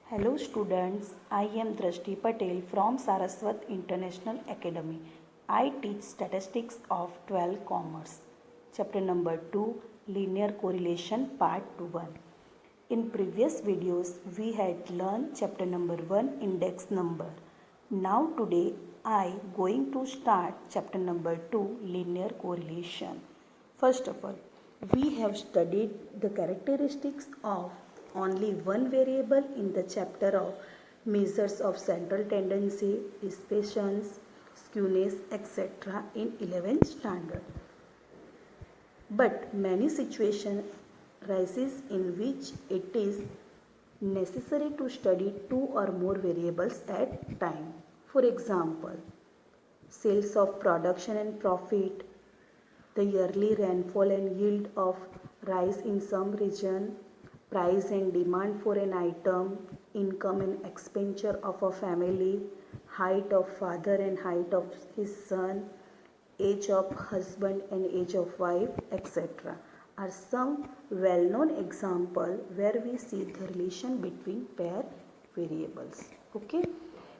Hello students, I am Drashti Patel from Saraswat International Academy. I teach statistics of 12 Commerce. Chapter number 2, Linear Correlation Part 1. In previous videos, we had learned chapter number 1, Index Number. Now today, I going to start chapter number 2, Linear Correlation. First of all, we have studied the characteristics of only one variable in the chapter of measures of central tendency, dispersions, skewness, etc. in 11th standard. But many situations arises in which it is necessary to study two or more variables at time. For example, sales of production and profit, the yearly rainfall and yield of rice in some region, price and demand for an item, income and expenditure of a family, height of father and height of his son, age of husband and age of wife, etc. are some well-known examples where we see the relation between pair variables. Okay.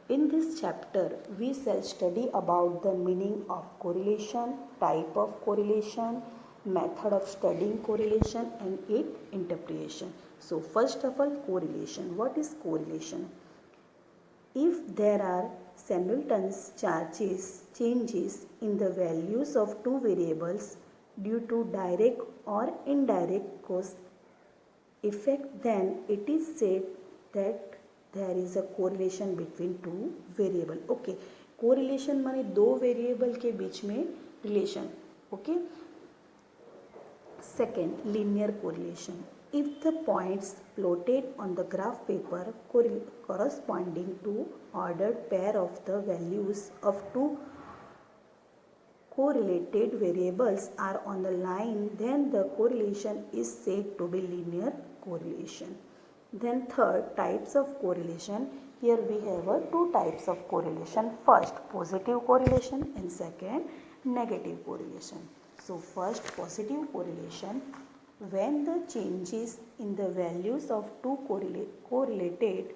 In this chapter, we shall study about the meaning of correlation, type of correlation, method of studying correlation and its interpretation. So first of all, correlation. What is correlation? If there are simultaneous changes in the values of two variables due to direct or indirect cause effect, then it is said that there is a correlation between two variable. Okay, correlation माने दो variable के बीच में relation. Okay. Second, linear correlation. If the points plotted on the graph paper corresponding to ordered pair of the values of two correlated variables are on the line, then the correlation is said to be linear correlation. Then third, types of correlation. Here we have two types of correlation. First, positive correlation and second, negative correlation. So first, positive correlation. When the changes in the values of two correlated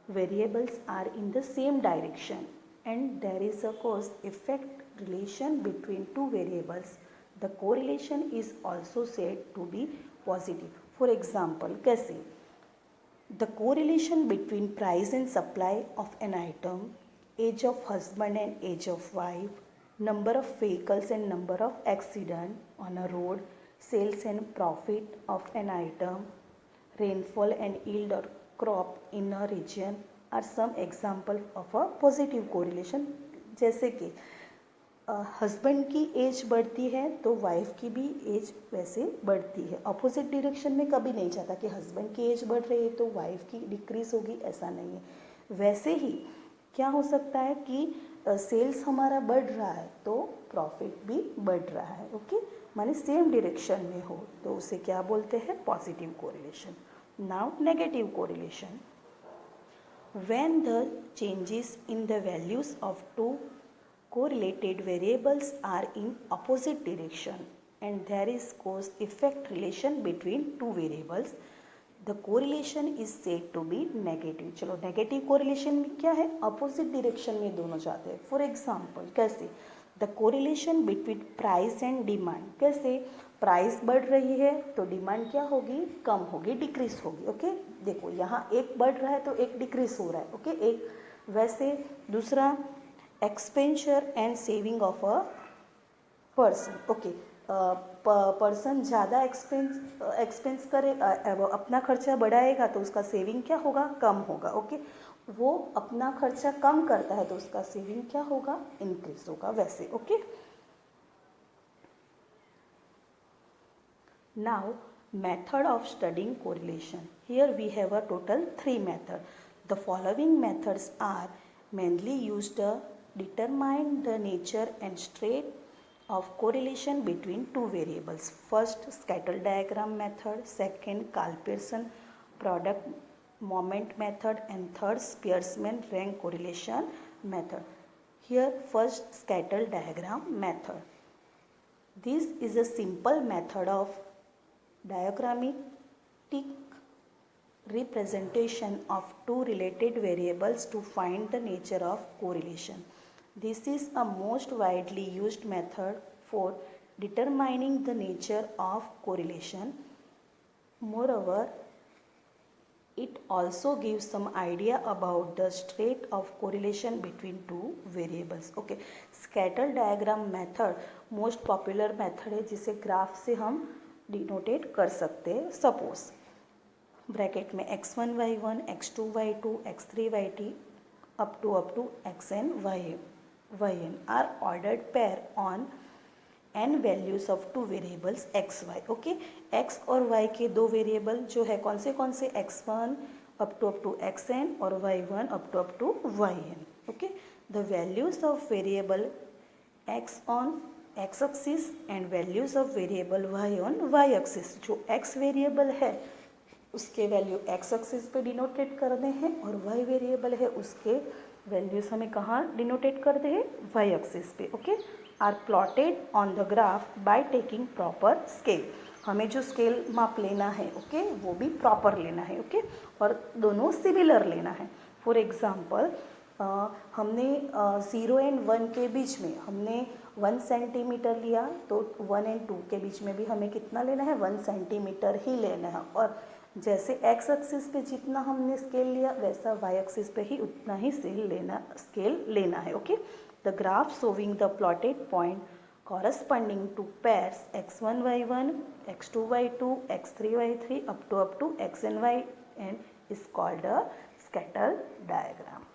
variables are in the same direction and there is a cause effect relation between two variables, the correlation is also said to be positive. For example, कैसे? The correlation between price and supply of an item, age of husband and age of wife, number of vehicles and number of accidents on a road, sales and profit of an item, rainfall and yield or crop in a region are some example of a positive correlation. जैसे कि husband की as बढ़ती है तो wife की भी as वैसे बढ़ती है. अपोजिट डायरेक्शन में कभी नहीं जाता कि हस्बैंड की एज बढ़ रही है तो वाइफ की डिक्रीज होगी, ऐसा नहीं है. वैसे ही क्या हो सकता है कि सेल्स हमारा बढ़ रहा है तो प्रॉफिट भी बढ़ रहा है. ओके, माने सेम डायरेक्शन में हो तो उसे क्या बोलते हैं? Positive correlation. Now negative correlation. When the changes in the values of two correlated variables are in opposite direction and there is cause effect relation between two variables, the correlation is said to be negative. चलो negative correlation में क्या है? Opposite direction में दोनों जाते हैं. For example कैसे? The correlation between price and demand. कैसे? प्राइस बढ़ रही है तो डिमांड क्या होगी? कम होगी, डिक्रीज होगी. ओके, देखो यहाँ एक बढ़ रहा है तो एक डिक्रीज हो रहा है. ओके, एक वैसे. दूसरा, expenditure and saving of a person. Okay, person ज़्यादा एक्सपेंस करे, अपना खर्चा बढ़ाएगा तो उसका सेविंग क्या होगा? कम होगा. ओके, वो अपना खर्चा कम करता है तो उसका सेविंग क्या होगा? इंक्रीज होगा. वैसे. Okay, now method of studying correlation. Here we have a total 3 methods. The following methods are mainly used to determine the nature and state of correlation between two variables. First, scatter diagram method. Second, Karl-Pearson product moment method. And third, Spearman rank correlation method. Here first, scatter diagram method. This is a simple method of diagrammatic representation of two related variables to find the nature of correlation. This is a most widely used method for determining the nature of correlation. Moreover, it also gives some idea about the state of correlation between two variables. Okay, scatter diagram method most popular method है जिसे graph से हम denotate कर सकते हैं. Suppose bracket में x1 y1 x2 y2 x3 y3 up to xn yn are ordered pair on n values of two variables X Y. Okay, X और Y के दो वेरिएबल जो है कौन से x1 अप टू xn और y1 up to yn. Okay, the values of variable x on x axis and values of variable y on y axis. जो x variable है उसके वैल्यू x एक्सिस पे denote करने हैं और y variable है उसके वैल्यूज हमें कहाँ डिनोटेट करते हैं, y एक्सिस पे. Okay, are plotted on the graph by taking proper scale. हमें जो स्केल माप लेना है ओके वो भी प्रॉपर लेना है. ओके, और दोनों सिमिलर लेना है. फॉर एग्जांपल हमने 0 एंड 1 के बीच में हमने 1 सेंटीमीटर लिया तो 1 एंड 2 के बीच में भी हमें कितना लेना है, 1 सेंटीमीटर ही लेना है. और जैसे x एक्सिस पे जितना हमने स्केल लिया वैसा y एक्सिस पे ही उतना ही स्केल लेना है. Okay, the graph showing the plotted point corresponding to pairs x1 y1 x2 y2 x3 y3 up to xn yn is called a scatter diagram.